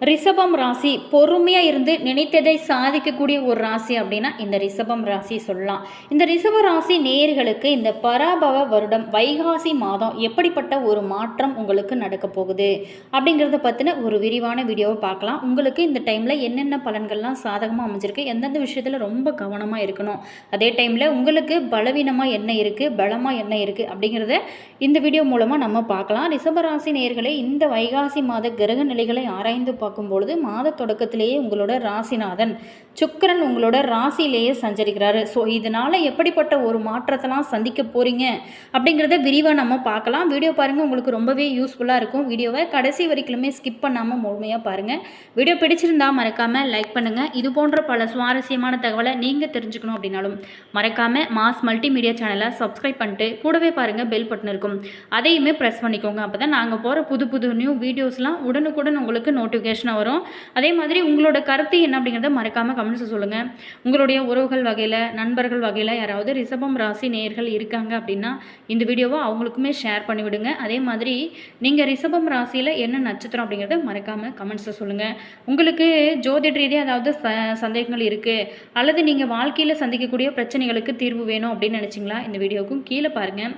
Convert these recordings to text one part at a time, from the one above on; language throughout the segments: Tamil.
ரிஷபம் ராசி பொறுமையாக இருந்து நினைத்ததை சாதிக்கக்கூடிய ஒரு ராசி அப்படின்னா இந்த ரிஷபம் ராசி சொல்லலாம். இந்த ரிஷப ராசி நேயர்களுக்கு இந்த பராபவ வருடம் வைகாசி மாதம் எப்படிப்பட்ட ஒரு மாற்றம் உங்களுக்கு நடக்க போகுது அப்படிங்கிறத பற்றின ஒரு விரிவான வீடியோவை பார்க்கலாம். உங்களுக்கு இந்த டைமில் என்னென்ன பலன்கள்லாம் சாதகமாக அமைஞ்சிருக்கு, எந்தெந்த விஷயத்தில் ரொம்ப கவனமாக இருக்கணும், அதே டைமில் உங்களுக்கு பலவீனமாக என்ன இருக்குது, பலமாக என்ன இருக்குது அப்படிங்கிறத இந்த வீடியோ மூலமாக நம்ம பார்க்கலாம். ரிஷபராசி நேயர்களே, இந்த வைகாசி மாத கிரக நிலைகளை ஆராய்ந்து பார்க்கும்பொழுது மாத தொடக்கத்திலேயே உங்களோட ராசிநாதன் சுக்கிரன் உங்களோட ராசியிலேயே சஞ்சரிக்கிறாரு. ஸோ இதனால் எப்படிப்பட்ட ஒரு மாற்றத்தெல்லாம் சந்திக்க போகிறீங்க அப்படிங்கிறத விரிவாக நம்ம பார்க்கலாம். வீடியோ பாருங்கள், உங்களுக்கு ரொம்பவே யூஸ்ஃபுல்லாக இருக்கும். வீடியோவை கடைசி வரைக்குமே ஸ்கிப் பண்ணாமல் முழுமையாக பாருங்கள். வீடியோ பிடிச்சிருந்தா மறக்காமல் லைக் பண்ணுங்கள். இது போன்ற பல சுவாரஸ்யமான தகவலை நீங்கள் தெரிஞ்சுக்கணும் அப்படின்னாலும் மறக்காமல் மாஸ் மல்டிமீடியா சேனலை சப்ஸ்கிரைப் பண்ணிட்டு கூடவே பாருங்கள் பெல் பட்டன் இருக்கும், அதையுமே ப்ரெஸ் பண்ணிக்கோங்க. அப்போ தான் நாங்கள் போகிற புது புது நியூ வீடியோஸ்லாம் உடனுக்குடன் உங்களுக்கு நோட்டிஃபிகேஷனாக வரும். அதே மாதிரி உங்களோட கருத்து என்ன அப்படிங்கிறத மறக்காமல் கமெண்ட்ஸ் சொல்லுங்கள். உங்களுடைய உறவுகள் வகையில், நண்பர்கள் வகையில் யாராவது ரிஷபம் ராசி நேயர்கள் இருக்காங்க அப்படின்னா இந்த வீடியோவை அவங்களுக்குமே ஷேர் பண்ணிவிடுங்க. அதே மாதிரி நீங்கள் ரிஷபம் ராசியில் என்ன நட்சத்திரம் அப்படிங்கிறத மறக்காமல் கமெண்ட்ஸில் சொல்லுங்கள். உங்களுக்கு ஜோதிட ரீதியாக அதாவது சந்தேகங்கள் இருக்குது அல்லது நீங்கள் வாழ்க்கையில் சந்திக்கக்கூடிய பிரச்சனைகளுக்கு தீர்வு வேணும் அப்படின்னு நினச்சிங்களா, இந்த வீடியோவுக்கும் கீழே பாருங்கள்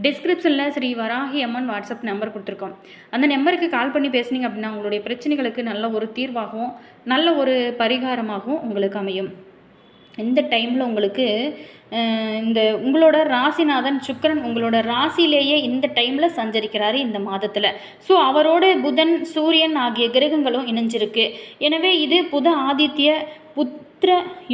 டிஸ்கிரிப்ஷனில் ஸ்ரீ வராகி அம்மன் வாட்ஸ்அப் நம்பர் கொடுத்துருக்கோம். அந்த நம்பருக்கு கால் பண்ணி பேசுனீங்க அப்படின்னா உங்களுடைய பிரச்சனைகளுக்கு நல்ல ஒரு தீர்வாகவும் நல்ல ஒரு பரிகாரமாகவும் உங்களுக்கு அமையும். இந்த டைமில் உங்களுக்கு இந்த உங்களோட ராசிநாதன் சுக்கிரன் உங்களோட ராசியிலேயே இந்த டைமில் சஞ்சரிக்கிறாரு இந்த மாதத்தில். ஸோ அவரோட புதன் சூரியன் ஆகிய கிரகங்களும் இணைஞ்சிருக்கு. எனவே இது புத ஆதித்ய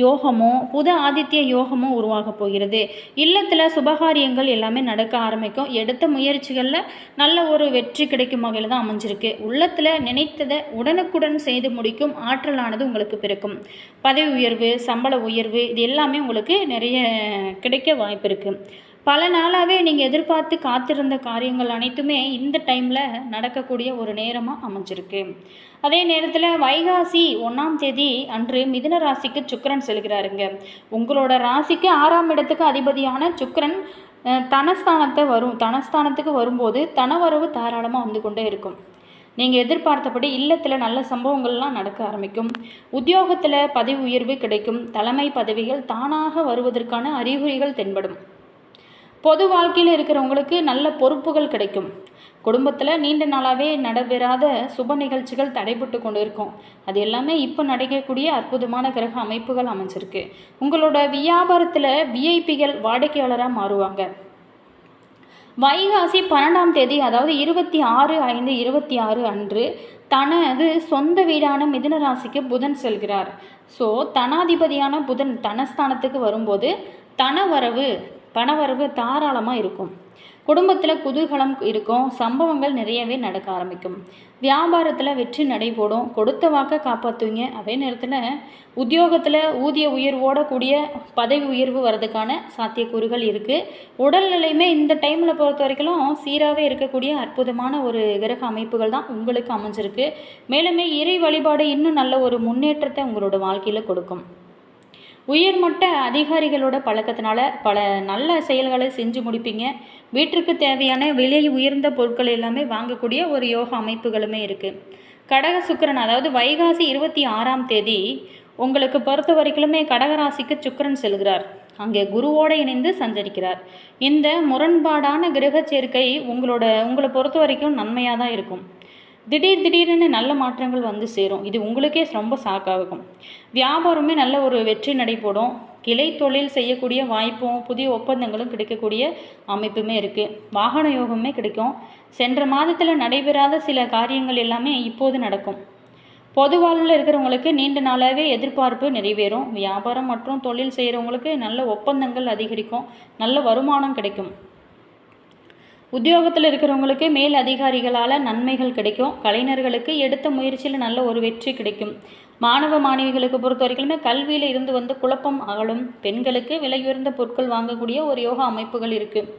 யோகமோ உருவாக போகிறது. இல்லத்தில் சுபகாரியங்கள் எல்லாமே நடக்க ஆரம்பிக்கும். எடுத்த முயற்சிகளில் நல்ல ஒரு வெற்றி கிடைக்கும் வகையில் தான் அமைஞ்சிருக்கு. உள்ளத்தில் நினைத்ததை உடனுக்குடன் செய்து முடிக்கும் ஆற்றலானது உங்களுக்கு பிறக்கும். பதவி உயர்வு, சம்பள உயர்வு இது எல்லாமே உங்களுக்கு நிறைய கிடைக்க வாய்ப்பு இருக்குது. பல நாளாகவே நீங்கள் எதிர்பார்த்து காத்திருந்த காரியங்கள் அனைத்துமே இந்த டைமில் நடக்கக்கூடிய ஒரு நேரமாக அமைஞ்சிருக்கு. அதே நேரத்தில் வைகாசி 1ஆம் தேதி அன்று மிதுன ராசிக்கு சுக்கிரன் செல்கிறாருங்க. உங்களோட ராசிக்கு 6ஆம் இடத்துக்கு அதிபதியான சுக்கிரன் தனஸ்தானத்துக்கு வரும்போது தனவரவு தாராளமாக வந்து கொண்டே இருக்கும். நீங்கள் எதிர்பார்த்தபடி இல்லத்தில் நல்ல சம்பவங்கள்லாம் நடக்க ஆரம்பிக்கும். உத்தியோகத்தில் பதவி உயர்வு கிடைக்கும். தலைமை பதவிகள் தானாக வருவதற்கான அறிகுறிகள் தென்படும். பொது வாழ்க்கையில் இருக்கிறவங்களுக்கு நல்ல பொறுப்புகள் கிடைக்கும். குடும்பத்தில் நீண்ட நாளாகவே நடைபெறாத சுப நிகழ்ச்சிகள் தடைபட்டு கொண்டு இருக்கும். அது எல்லாமே இப்போ நடக்கக்கூடிய அற்புதமான கிரக அமைப்புகள் அமைஞ்சிருக்கு. உங்களோட வியாபாரத்தில் விஐபிகள் வாடிக்கையாளராக மாறுவாங்க. வைகாசி 12ஆம் தேதி அதாவது 26/5/26 அன்று தனது சொந்த வீடான மிதுன ராசிக்கு புதன் செல்கிறார். ஸோ தனாதிபதியான புதன் தனஸ்தானத்துக்கு வரும்போது பணவரவு தாராளமாக இருக்கும். குடும்பத்தில் குதூகலம் இருக்கும். சம்பவங்கள் நிறையவே நடக்க ஆரம்பிக்கும். வியாபாரத்தில் வெற்றி நடைபோடும். கொடுத்த வாக்கை காப்பாற்றுவீங்க. அதே நேரத்தில் உத்தியோகத்தில் ஊதிய உயர்வோட கூடிய பதவி உயர்வு வர்றதுக்கான சாத்தியக்கூறுகள் இருக்குது. உடல்நிலையுமே இந்த டைமில் பொறுத்த வரைக்கும் சீராகவே இருக்கக்கூடிய அற்புதமான ஒரு கிரக அமைப்புகள் தான் உங்களுக்கு அமைஞ்சிருக்கு. மேலுமே இறை வழிபாடு இன்னும் நல்ல ஒரு முன்னேற்றத்தை உங்களோட வாழ்க்கையில் கொடுக்கும். உயர்மட்ட அதிகாரிகளோட பழக்கத்தினால பல நல்ல செயல்களை செஞ்சு முடிப்பீங்க. வீட்டிற்கு தேவையான விலை உயர்ந்த பொருட்கள் எல்லாமே வாங்கக்கூடிய ஒரு யோக அமைப்புகளுமே இருக்குது. கடக சுக்கிரன் அதாவது வைகாசி 26ஆம் தேதி உங்களுக்கு பொறுத்த வரைக்குமே கடகராசிக்கு சுக்கிரன் செல்கிறார். அங்கே குருவோடு இணைந்து சஞ்சரிக்கிறார். இந்த முரண்பாடான கிரக சேர்க்கை உங்களை பொறுத்த வரைக்கும் நன்மையாக தான் இருக்கும். திடீர்னு நல்ல மாற்றங்கள் வந்து சேரும். இது உங்களுக்கே ரொம்ப சாக்காகும். வியாபாரமே நல்ல ஒரு வெற்றி நடைபோடும். கிளை தொழில் செய்யக்கூடிய வாய்ப்பும் புதிய ஒப்பந்தங்களும் கிடைக்கக்கூடிய அமைப்புமே இருக்குது. வாகன யோகமே கிடைக்கும். சென்ற மாதத்தில் நடைபெறாத சில காரியங்கள் எல்லாமே இப்போது நடக்கும். பொது வாழ்வில் இருக்கிறவங்களுக்கு நீண்ட நாளாகவே எதிர்பார்ப்பு நிறைவேறும். வியாபாரம் மற்றும் தொழில் செய்கிறவங்களுக்கு நல்ல ஒப்பந்தங்கள் அதிகரிக்கும். நல்ல வருமானம் கிடைக்கும். உத்தியோகத்தில் இருக்கிறவங்களுக்கு மேல் அதிகாரிகளால் நன்மைகள் கிடைக்கும். கலைஞர்களுக்கு எடுத்த முயற்சியில் நல்ல ஒரு வெற்றி கிடைக்கும். மாணவ மாணவிகளுக்கு பொறுத்த வரைக்குமே கல்வியில் இருந்து வந்து குழப்பம் அகலும். பெண்களுக்கு விலை உயர்ந்த பொருட்கள் வாங்கக்கூடிய ஒரு யோகா அமைப்புகள் இருக்குது.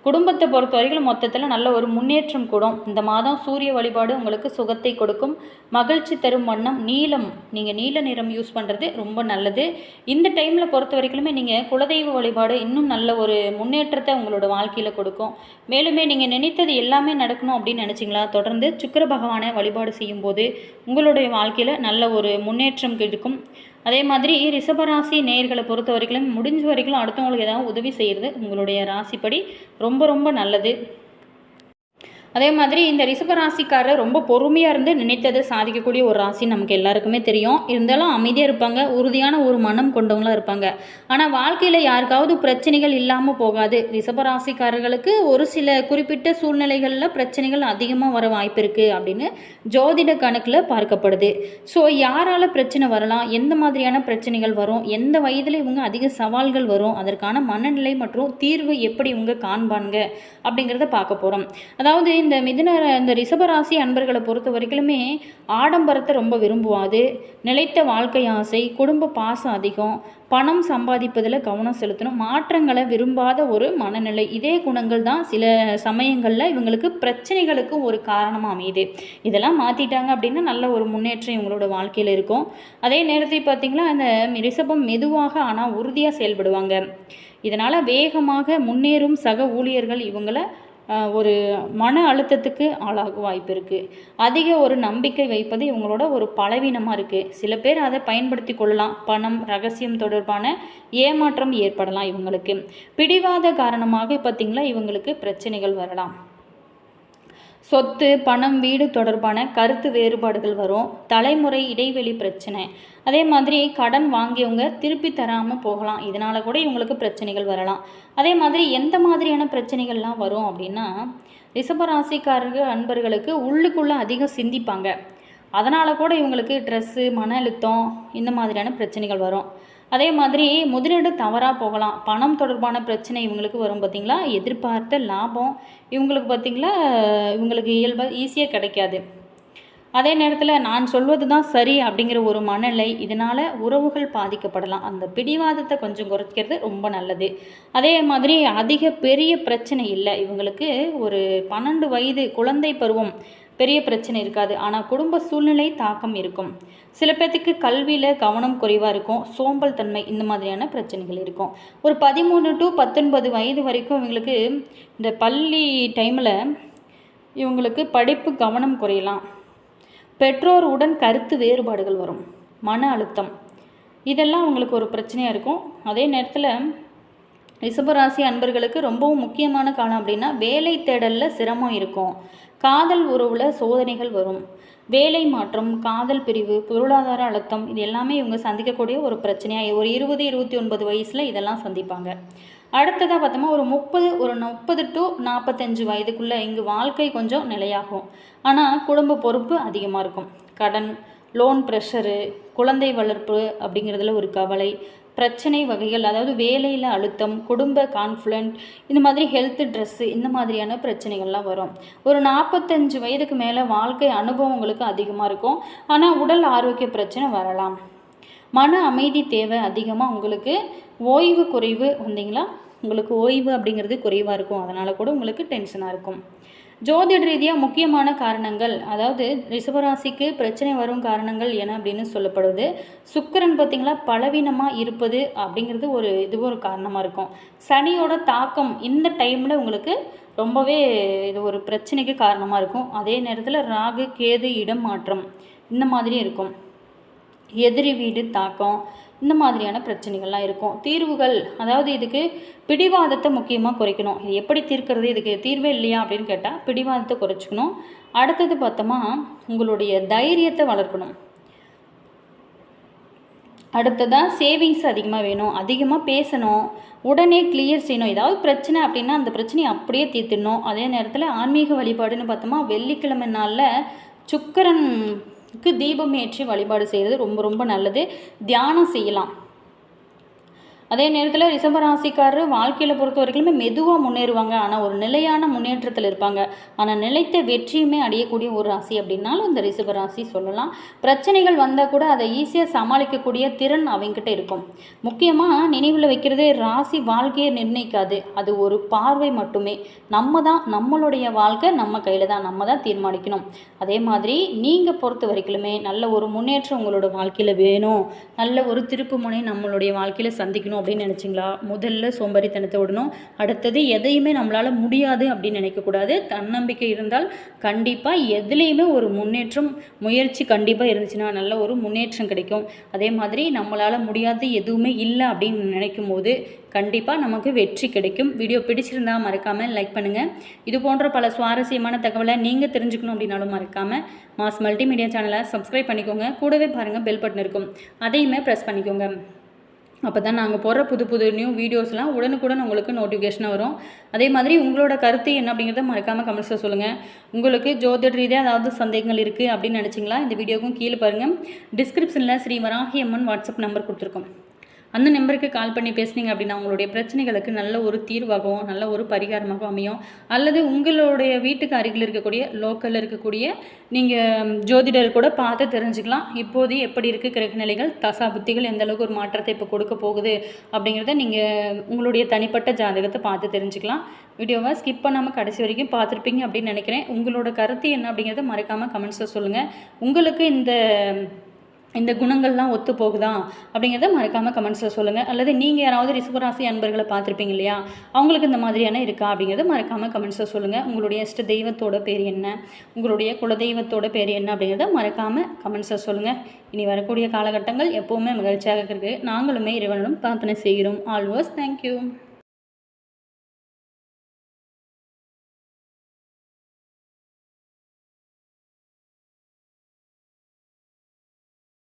குடும்பத்தை பொறுத்த வரைக்கும் மொத்தத்தில் நல்ல ஒரு முன்னேற்றம் கூடும். இந்த மாதம் சூரிய வழிபாடு உங்களுக்கு சுகத்தை கொடுக்கும். மகிழ்ச்சி தரும் வண்ணம் நீலம், நீங்கள் நீல நிறம் யூஸ் பண்ணுறது ரொம்ப நல்லது. இந்த டைமில் பொறுத்த வரைக்குமே நீங்கள் குலதெய்வ வழிபாடு இன்னும் நல்ல ஒரு முன்னேற்றத்தை உங்களோட வாழ்க்கையில் கொடுக்கும். மேலுமே நீங்கள் நினைத்தது எல்லாமே நடக்கணும் அப்படின்னு நினச்சிங்களா, தொடர்ந்து சுக்கிர பகவானை வழிபாடு செய்யும்போது உங்களுடைய வாழ்க்கையில் நல்ல ஒரு முன்னேற்றம் கிடைக்கும். அதே மாதிரி ரிஷபராசி நேயர்களை பொறுத்த வரைக்கும் முடிஞ்ச வரைக்கும் அடுத்தவங்களுக்கு ஏதாவது உதவி செய்கிறது உங்களுடைய ராசிப்படி ரொம்ப ரொம்ப நல்லது. அதே மாதிரி இந்த ரிஷபராசிக்காரர் ரொம்ப பொறுமையாக இருந்து நினைத்ததை சாதிக்கக்கூடிய ஒரு ராசி நமக்கு எல்லாருக்குமே தெரியும். இருந்தாலும் அமைதியாக இருப்பாங்க, உறுதியான ஒரு மனம் கொண்டவங்களாக இருப்பாங்க. ஆனால் வாழ்க்கையில் யாருக்காவது பிரச்சனைகள் இல்லாமல் போகாது. ரிஷபராசிக்காரர்களுக்கு ஒரு சில குறிப்பிட்ட சூழ்நிலைகளில் பிரச்சனைகள் அதிகமாக வர வாய்ப்பு இருக்குது அப்படின்னு ஜோதிட கணக்கில் பார்க்கப்படுது. ஸோ யாரால் பிரச்சனை வரலாம், எந்த மாதிரியான பிரச்சனைகள் வரும், எந்த வயதில் இவங்க அதிக சவால்கள் வரும், அதற்கான மனநிலை மற்றும் தீர்வு எப்படி இவங்க காண்பாங்க அப்படிங்கிறத பார்க்க போகிறோம். அதாவது இந்த ரிஷபராசி அன்பர்களை பொறுத்த வரைக்குமே ஆடம்பரத்தை ரொம்ப விரும்புவாது. நிலைத்த வாழ்க்கை ஆசை, குடும்ப பாசம் அதிகம், பணம் சம்பாதிப்பதில் கவனம் செலுத்தணும், மாற்றங்களை விரும்பாத ஒரு மனநிலை. இதே குணங்கள் தான் சில சமயங்களில் இவங்களுக்கு பிரச்சனைகளுக்கு ஒரு காரணமாக அமையுது. இதெல்லாம் மாற்றிட்டாங்க அப்படின்னா நல்ல ஒரு முன்னேற்றம் இவங்களோட வாழ்க்கையில் இருக்கும். அதே நேரத்தில் பார்த்திங்களா, இந்த ரிஷபம் மெதுவாக ஆனால் உறுதியாக செயல்படுவாங்க. இதனால் வேகமாக முன்னேறும் சக ஊழியர்கள் இவங்களை ஒரு மன அழுத்தத்துக்கு ஆளாக வாய்ப்பு இருக்குது. அதிக ஒரு நம்பிக்கை வைப்பது இவங்களோட ஒரு பலவீனமாக இருக்குது. சில பேர் அதை பயன்படுத்தி கொள்ளலாம். பணம், ரகசியம் தொடர்பான ஏமாற்றம் ஏற்படலாம். இவங்களுக்கு பிடிவாத காரணமாக பார்த்திங்களா இவங்களுக்கு பிரச்சனைகள் வரலாம். சொத்து, பணம், வீடு தொடர்பான கருத்து வேறுபாடுகள் வரும். தலைமுறை இடைவெளி பிரச்சனை. அதே மாதிரி கடன் வாங்கியவங்க திருப்பி தராமல் போகலாம். இதனால் கூட இவங்களுக்கு பிரச்சனைகள் வரலாம். அதே மாதிரி எந்த மாதிரியான பிரச்சனைகள்லாம் வரும் அப்படின்னா, ரிஷபராசிக்காரர்கள் அன்பர்களுக்கு உள்ளுக்குள்ளே அதிகம் சிந்திப்பாங்க. அதனால் கூட இவங்களுக்கு ஸ்ட்ரெஸ்ஸு, மன அழுத்தம் இந்த மாதிரியான பிரச்சனைகள் வரும். அதே மாதிரி முதலீடு தவறாக போகலாம். பணம் தொடர்பான பிரச்சனை இவங்களுக்கு வரும். பார்த்திங்களா, எதிர்பார்த்த லாபம் இவங்களுக்கு பார்த்திங்களா இவங்களுக்கு இயல்பாக ஈஸியாக கிடைக்காது. அதே நேரத்தில் நான் சொல்வது தான் சரி அப்படிங்கிற ஒரு மனநிலை, இதனால் உறவுகள் பாதிக்கப்படலாம். அந்த பிடிவாதத்தை கொஞ்சம் குறைக்கிறது ரொம்ப நல்லது. அதே மாதிரி அதிக பெரிய பிரச்சனை இல்லை இவங்களுக்கு. ஒரு 12 வயது குழந்தை பருவம் பெரிய பிரச்சனை இருக்காது. ஆனால் குடும்ப சூழ்நிலை தாக்கம் இருக்கும். சில பேர்த்துக்கு கல்வியில் கவனம் குறைவாக இருக்கும், சோம்பல் தன்மை இந்த மாதிரியான பிரச்சனைகள் இருக்கும். ஒரு 13 to 19 வயது வரைக்கும் இவங்களுக்கு இந்த பள்ளி டைமில் இவங்களுக்கு படிப்பு கவனம் குறையலாம். பெற்றோர் உடன் கருத்து வேறுபாடுகள் வரும், மன அழுத்தம் இதெல்லாம் அவங்களுக்கு ஒரு பிரச்சனையாக இருக்கும். அதே நேரத்தில் ரிஷபராசி அன்பர்களுக்கு ரொம்பவும் முக்கியமான காலம் அப்படின்னா வேலை தேடலில் சிரமம் இருக்கும். காதல் உறவில் சோதனைகள் வரும். வேலை மாற்றம், காதல் பிரிவு, பொருளாதார அழுத்தம் இது எல்லாமே இவங்க சந்திக்கக்கூடிய ஒரு பிரச்சனையாக ஒரு 20-29 வயசில் இதெல்லாம் சந்திப்பாங்க. அடுத்ததாக பார்த்தோமா ஒரு 30 to 45 வயதுக்குள்ளே இங்கு வாழ்க்கை கொஞ்சம் நிலையாகும். ஆனால் குடும்ப பொறுப்பு அதிகமாக இருக்கும். கடன், லோன் ப்ரெஷரு, குழந்தை வளர்ப்பு அப்படிங்கிறதுல ஒரு கவலை, பிரச்சனை வகைகள், அதாவது வேலையில் அழுத்தம், குடும்ப கான்ஃப்ளிக்ட், இந்த மாதிரி ஹெல்த்து, ட்ரெஸ்ஸு இந்த மாதிரியான பிரச்சனைகள்லாம் வரும். ஒரு 45 வயதுக்கு மேலே வாழ்க்கை அனுபவங்களுக்கு அதிகமாக இருக்கும். ஆனால் உடல் ஆரோக்கிய பிரச்சனை வரலாம். மன அமைதி தேவை அதிகமாக. உங்களுக்கு ஓய்வு குறைவு வந்தீங்களா, உங்களுக்கு ஓய்வு அப்படிங்கிறது குறைவாக இருக்கும். அதனால் கூட உங்களுக்கு டென்ஷனாக இருக்கும். ஜோதிட ரீதியாக முக்கியமான காரணங்கள், அதாவது ரிஷபராசிக்கு பிரச்சனை வரும் காரணங்கள் என்ன அப்படின்னு சொல்லப்படுது. சுக்கிரன் பார்த்திங்களா பலவீனமாக இருப்பது அப்படிங்கிறது இதுவும் ஒரு காரணமாக இருக்கும். சனியோட தாக்கம் இந்த டைமில் உங்களுக்கு ரொம்பவே இது ஒரு பிரச்சனைக்கு காரணமாக இருக்கும். அதே நேரத்தில் ராகு, கேது இடம் மாற்றம் இந்த மாதிரியும் இருக்கும். எதிரி வீடு தாக்கம் இந்த மாதிரியான பிரச்சனைகள்லாம் இருக்கும். தீர்வுகள், அதாவது இதுக்கு பிடிவாதத்தை முக்கியமாக குறைக்கணும். இது எப்படி தீர்க்கிறது, இதுக்கு தீர்வே இல்லையா அப்படின்னு கேட்டால் பிடிவாதத்தை குறைச்சிக்கணும். அடுத்தது பார்த்தோமா உங்களுடைய தைரியத்தை வளர்க்கணும். அடுத்ததாக சேவிங்ஸ் அதிகமாக வேணும், அதிகமாக பேசணும், உடனே கிளியர் செய்யணும். ஏதாவது பிரச்சனை அப்படின்னா அந்த பிரச்சனையை அப்படியே தீர்த்திடணும். அதே நேரத்தில் ஆன்மீக வழிபாடுன்னு பார்த்தோமா வெள்ளிக்கிழமை நாளில் சுக்கிரனுக்கு தீபம் ஏற்றி வழிபாடு செய்கிறது ரொம்ப ரொம்ப நல்லது. தியானம் செய்யலாம். அதே நேரத்தில் ரிஷபராசிக்காரர் வாழ்க்கையில் பொறுத்த வரைக்குமே மெதுவாக முன்னேறுவாங்க. ஆனால் ஒரு நிலையான முன்னேற்றத்தில் இருப்பாங்க. ஆனால் நிலைத்த வெற்றியுமே அடையக்கூடிய ஒரு ராசி அப்படின்னாலும் இந்த ரிஷபராசி சொல்லலாம். பிரச்சனைகள் வந்தால் கூட அதை ஈஸியாக சமாளிக்கக்கூடிய திறன் அவங்ககிட்ட இருக்கும். முக்கியமாக நினைவில் வைக்கிறது, ராசி வாழ்க்கையை நிர்ணயிக்காது, அது ஒரு பார்வை மட்டுமே. நம்மளுடைய வாழ்க்கை நம்ம கையில் தான், நம்ம தான் தீர்மானிக்கணும். அதே மாதிரி நீங்கள் பொறுத்த வரைக்குமே நல்ல ஒரு முன்னேற்றம் உங்களோட வாழ்க்கையில் வேணும், நல்ல ஒரு திருப்பு முனை நம்மளுடைய வாழ்க்கையில் சந்திக்கணும் அப்படின்னு நினச்சிங்களா, முதல்ல சோம்பேறித்தனத்தை விடணும். அடுத்தது எதையுமே நம்மளால் முடியாது அப்படின்னு நினைக்கக்கூடாது. தன்னம்பிக்கை இருந்தால் கண்டிப்பாக எதுலேயுமே ஒரு முன்னேற்றம், முயற்சி கண்டிப்பாக இருந்துச்சுன்னா நல்ல ஒரு முன்னேற்றம் கிடைக்கும். அதே மாதிரி நம்மளால் முடியாது எதுவுமே இல்லை அப்படின்னு நினைக்கும் போது கண்டிப்பாக நமக்கு வெற்றி கிடைக்கும். வீடியோ பிடிச்சிருந்தால் மறக்காமல் லைக் பண்ணுங்கள். இது போன்ற பல சுவாரஸ்யமான தகவலை நீங்கள் தெரிஞ்சுக்கணும் அப்படின்னாலும் மறக்காமல் மாஸ் மல்டிமீடியா சேனலை சப்ஸ்கிரைப் பண்ணிக்கோங்க. கூடவே பாருங்கள் பெல் பட்டன் இருக்கும், அதையுமே ப்ரெஸ் பண்ணிக்கோங்க. அப்போ தான் நாங்கள் போடுற புது நியூ வீடியோஸ்லாம் உடனுக்குடன் உங்களுக்கு நோட்டிஃபிகேஷனாக வரும். அதே மாதிரி உங்களோட கருத்து என்ன அப்படிங்கிறத மறக்காமல் கமெண்ட்ஸில் சொல்லுங்கள். உங்களுக்கு ஜோதிட ரீதியாக ஏதாவது சந்தேகங்கள் இருக்குது அப்படின்னு நினச்சிங்களா, இந்த வீடியோக்கும் கீழே பாருங்கள், டிஸ்கிரிப்ஷனில் ஸ்ரீ வராகி அம்மன் வாட்ஸ்அப் நம்பர் கொடுத்துருக்கோம். அந்த நம்பருக்கு கால் பண்ணி பேசுனீங்க அப்படின்னா உங்களுடைய பிரச்சனைகளுக்கு நல்ல ஒரு தீர்வாகவும் நல்ல ஒரு பரிகாரமாகவும் அமையும். அல்லது உங்களுடைய வீட்டுக்கு அருகில் இருக்கக்கூடிய லோக்கலில் இருக்கக்கூடிய நீங்கள் ஜோதிடர் கூட பார்த்து தெரிஞ்சுக்கலாம். இப்போது எப்படி இருக்குது கிரகநிலைகள், தசா புத்திகள் எந்த அளவுக்கு ஒரு மாற்றத்தை இப்போ கொடுக்க போகுது அப்படிங்கிறத நீங்கள் உங்களுடைய தனிப்பட்ட ஜாதகத்தை பார்த்து தெரிஞ்சுக்கலாம். வீடியோவை ஸ்கிப் பண்ணாமல் கடைசி வரைக்கும் பார்த்துருப்பீங்க அப்படின்னு நினைக்கிறேன். உங்களோட கருத்து என்ன அப்படிங்கிறத மறக்காமல் கமெண்ட்ஸில் சொல்லுங்கள். உங்களுக்கு இந்த குணங்கள்லாம் ஒத்து போகுதா அப்படிங்கிறத மறக்காமல் கமெண்ட்ஸில் சொல்லுங்கள். அல்லது நீங்கள் யாராவது ரிஷபராசி அன்பர்களை பார்த்துருப்பீங்க இல்லையா, அவங்களுக்கு இந்த மாதிரியான இருக்கா அப்படிங்கிறத மறக்காமல் கமெண்ட்ஸில் சொல்லுங்கள். உங்களுடைய இஷ்ட தெய்வத்தோட பேர் என்ன, உங்களுடைய குலதெய்வத்தோட பேர் என்ன அப்படிங்கிறத மறக்காமல் கமெண்ட்ஸில் சொல்லுங்கள். இனி வரக்கூடிய காலகட்டங்கள் எப்போவுமே மகிழ்ச்சியாக இருக்குது. நாங்களுமே இறைவனிடம் பிரார்த்தனை செய்கிறோம். Always thank you.